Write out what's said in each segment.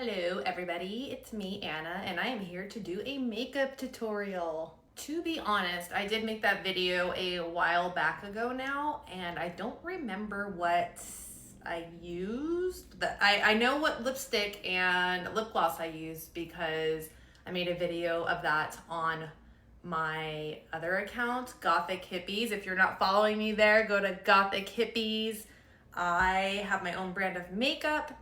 Hello everybody, it's me Anna and I am here to do a makeup tutorial. To be honest, I did make that video a while back ago now and I don't remember what I used. I know what lipstick and lip gloss I used because I made a video of that on my other account, Gothic Hippies. If you're not following me there, go to Gothic Hippies. I have my own brand of makeup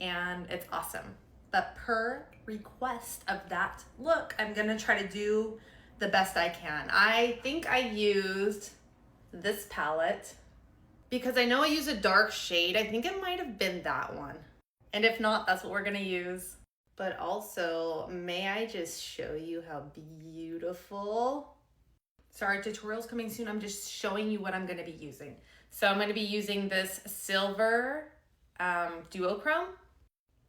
and it's awesome. But per request of that look, I'm gonna try to do the best I can. I think I used this palette because I know I used a dark shade. I think it might have been that one. And if not, that's what we're gonna use. But also, may I just show you how beautiful? Sorry, tutorial's coming soon. I'm just showing you what I'm gonna be using. So I'm gonna be using this silver duochrome.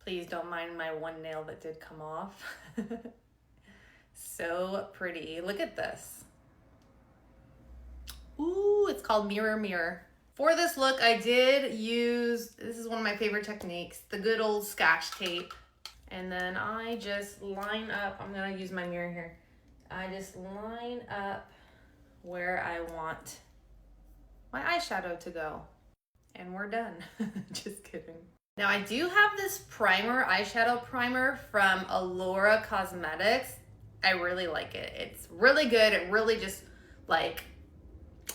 Please don't mind my one nail that did come off. So pretty. Look at this. Ooh, it's called Mirror Mirror. For this look, I did use, this is one of my favorite techniques, the good old Scotch tape. And then I just line up, I'm gonna use my mirror here. I just line up where I want my eyeshadow to go. And we're done. Just kidding. Now I do have this primer, eyeshadow primer from Allura Cosmetics. I really like it. It's really good. It really just like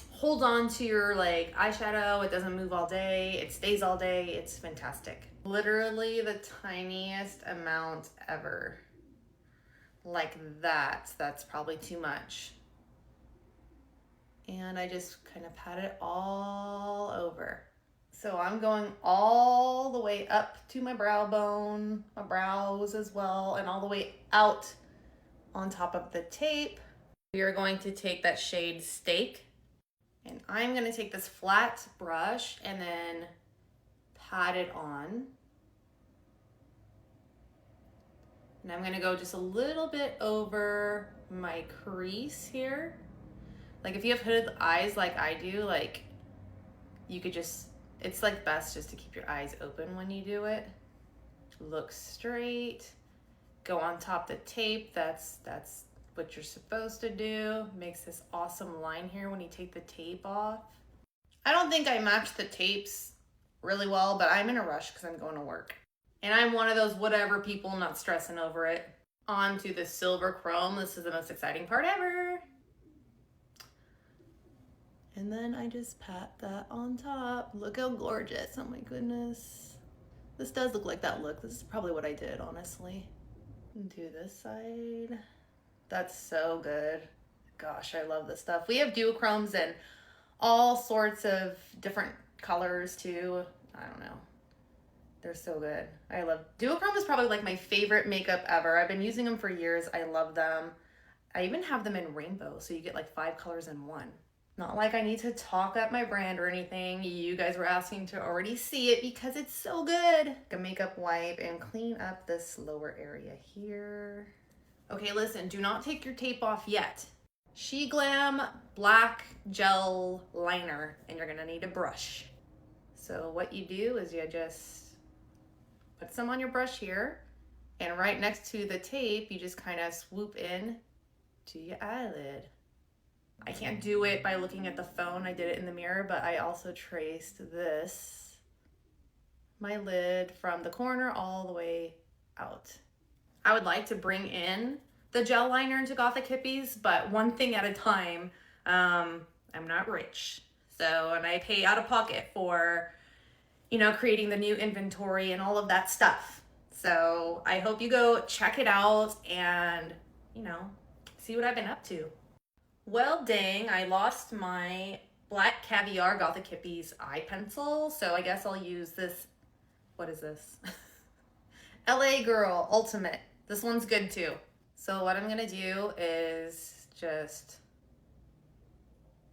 holds on to your like eyeshadow. It doesn't move all day. It stays all day. It's fantastic. Literally the tiniest amount ever. Like that. That's probably too much. And I just kind of pat it all over. So I'm going all the way up to my brow bone, my brows as well, and all the way out on top of the tape. We are going to take that shade Steak, and I'm gonna take this flat brush and then pat it on. And I'm gonna go just a little bit over my crease here. Like if you have hooded eyes like I do, like you could just, it's like best just to keep your eyes open when you do it. Look straight, go on top the tape. That's what you're supposed to do. Makes this awesome line here when you take the tape off. I don't think I matched the tapes really well, but I'm in a rush because I'm going to work. And I'm one of those whatever people, not stressing over it. On to the silver chrome. This is the most exciting part ever. And then I just pat that on top. Look how gorgeous, oh my goodness. This does look like that look. This is probably what I did, honestly. Do this side. That's so good. Gosh, I love this stuff. We have duochromes in all sorts of different colors too. I don't know. They're so good. I love, duochrome is probably like my favorite makeup ever. I've been using them for years. I love them. I even have them in rainbow, so you get like 5 colors in one. Not like I need to talk up my brand or anything. You guys were asking to already see it because it's so good. A makeup wipe and clean up this lower area here. Okay, listen, do not take your tape off yet. Sheglam black gel liner, and you're gonna need a brush. So what you do is you just put some on your brush here, and right next to the tape, you just kind of swoop in to your eyelid. I can't do it by looking at the phone. I did it in the mirror, but I also traced this, my lid, from the corner all the way out. I would like to bring in the gel liner into Gothic Hippies, but one thing at a time. I'm not rich. So, and I pay out of pocket for, you know, creating the new inventory and all of that stuff. So I hope you go check it out and, you know, see what I've been up to. Well, dang, I lost my black caviar Gothic Hippies eye pencil, so I guess I'll use this. What is this? LA Girl Ultimate. This one's good too. So what I'm gonna do is just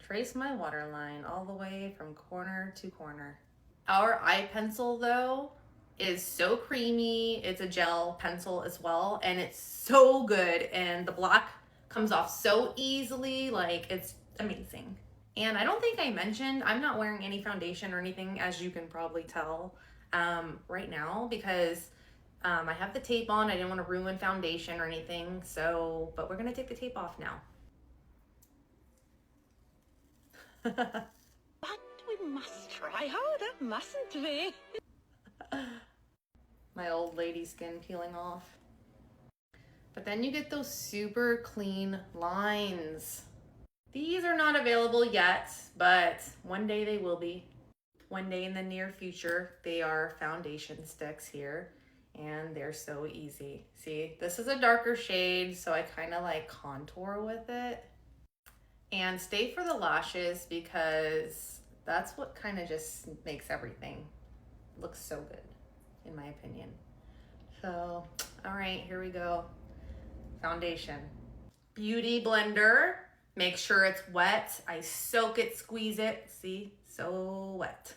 trace my waterline all the way from corner to corner. Our eye pencil though is so creamy. It's a gel pencil as well, and it's so good, and the black comes off so easily, like it's amazing. And I don't think I mentioned, I'm not wearing any foundation or anything, as you can probably tell right now, because I have the tape on. I didn't want to ruin foundation or anything, so, but we're gonna take the tape off now. But we must try harder, mustn't we? My old lady skin peeling off. But then you get those super clean lines. These are not available yet, but one day they will be. One day in the near future. They are foundation sticks here, and they're so easy. See, this is a darker shade, so I kind of like contour with it. And stay for the lashes because that's what kind of just makes everything look so good, in my opinion. So, all right, here we go. Foundation. Beauty blender. Make sure it's wet. I soak it, squeeze it. See, so wet.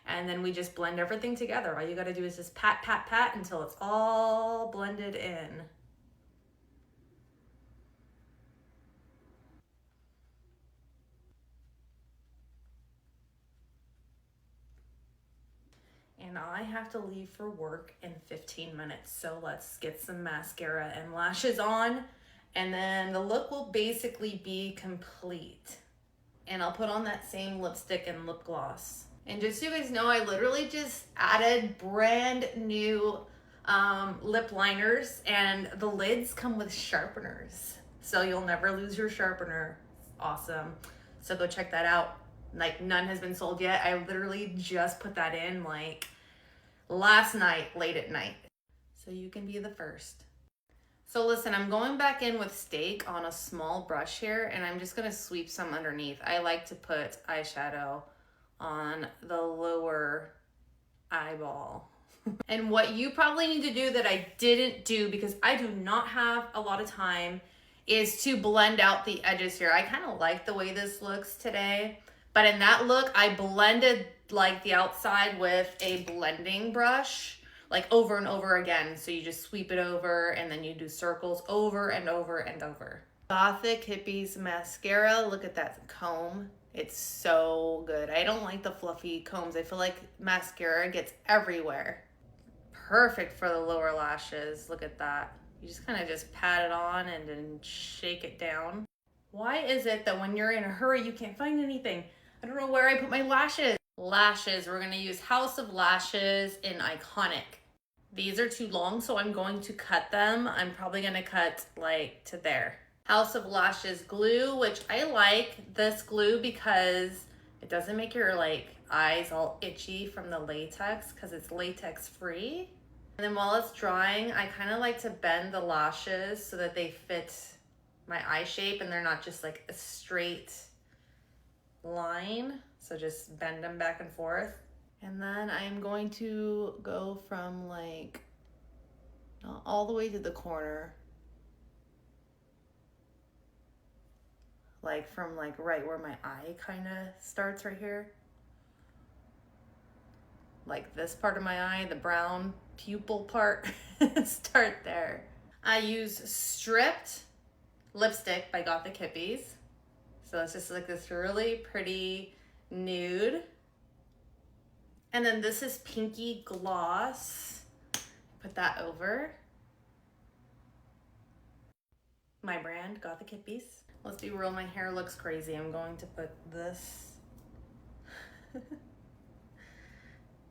And then we just blend everything together. All you gotta do is just pat, pat, pat until it's all blended in. And I have to leave for work in 15 minutes. So let's get some mascara and lashes on. And then the look will basically be complete. And I'll put on that same lipstick and lip gloss. And just so you guys know, I literally just added brand new lip liners, and the lids come with sharpeners. So you'll never lose your sharpener. It's awesome. So go check that out. Like, none has been sold yet. I literally just put that in like last night, late at night. So you can be the first. So listen, I'm going back in with Steak on a small brush here, and I'm just gonna sweep some underneath. I like to put eyeshadow on the lower eyeball. And what you probably need to do that I didn't do, because I do not have a lot of time, is to blend out the edges here. I kind of like the way this looks today, but in that look, I blended like the outside with a blending brush, like over and over again. So you just sweep it over and then you do circles over and over and over. Gothic Hippies mascara. Look at that comb. It's so good. I don't like the fluffy combs. I feel like mascara gets everywhere. Perfect for the lower lashes. Look at that. You just kind of just pat it on and then shake it down. Why is it that when you're in a hurry, you can't find anything? I don't know where I put my lashes. Lashes, we're gonna use House of Lashes in Iconic. These are too long, so I'm going to cut them. I'm probably gonna cut like to there. House of Lashes glue, which I like this glue because it doesn't make your like eyes all itchy from the latex, because it's latex free. And then while it's drying, I kind of like to bend the lashes so that they fit my eye shape and they're not just like a straight line. So just bend them back and forth. And then I'm going to go from like not all the way to the corner, like from like right where my eye kind of starts right here. Like this part of my eye, the brown pupil part, start there. I use Stripped lipstick by Gothic Hippies. So it's just like this really pretty nude. And then this is Pinky Gloss. Put that over. My brand, Gothic Hippies. Let's be real, my hair looks crazy. I'm going to put this.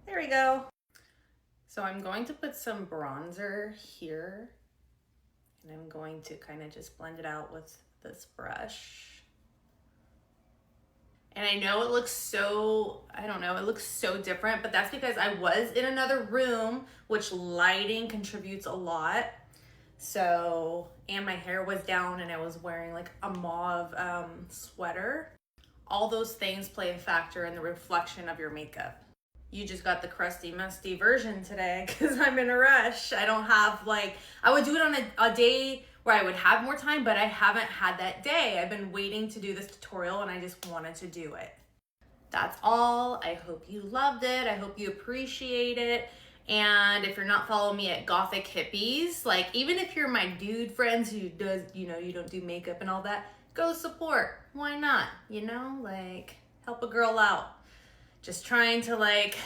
There we go. So I'm going to put some bronzer here, and I'm going to kind of just blend it out with this brush. And I know it looks so, I don't know, it looks so different, but that's because I was in another room, which lighting contributes a lot. So, and my hair was down and I was wearing like a mauve sweater. All those things play a factor in the reflection of your makeup. You just got the crusty, musty version today because I'm in a rush. I don't have like, I would do it on a day where I would have more time, but I haven't had that day. I've been waiting to do this tutorial and I just wanted to do it. That's all. I hope you loved it. I hope you appreciate it. And if you're not following me at Gothic Hippies, like even if you're my dude friends who does, you know, you don't do makeup and all that, go support. Why not? You know, like help a girl out. Just trying to like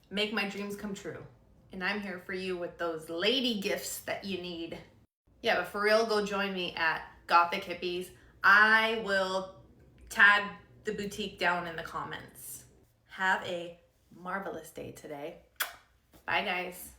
make my dreams come true. And I'm here for you with those lady gifts that you need. Yeah, but for real, go join me at Gothic Hippies. I will tag the boutique down in the comments. Have a marvelous day today. Bye, guys.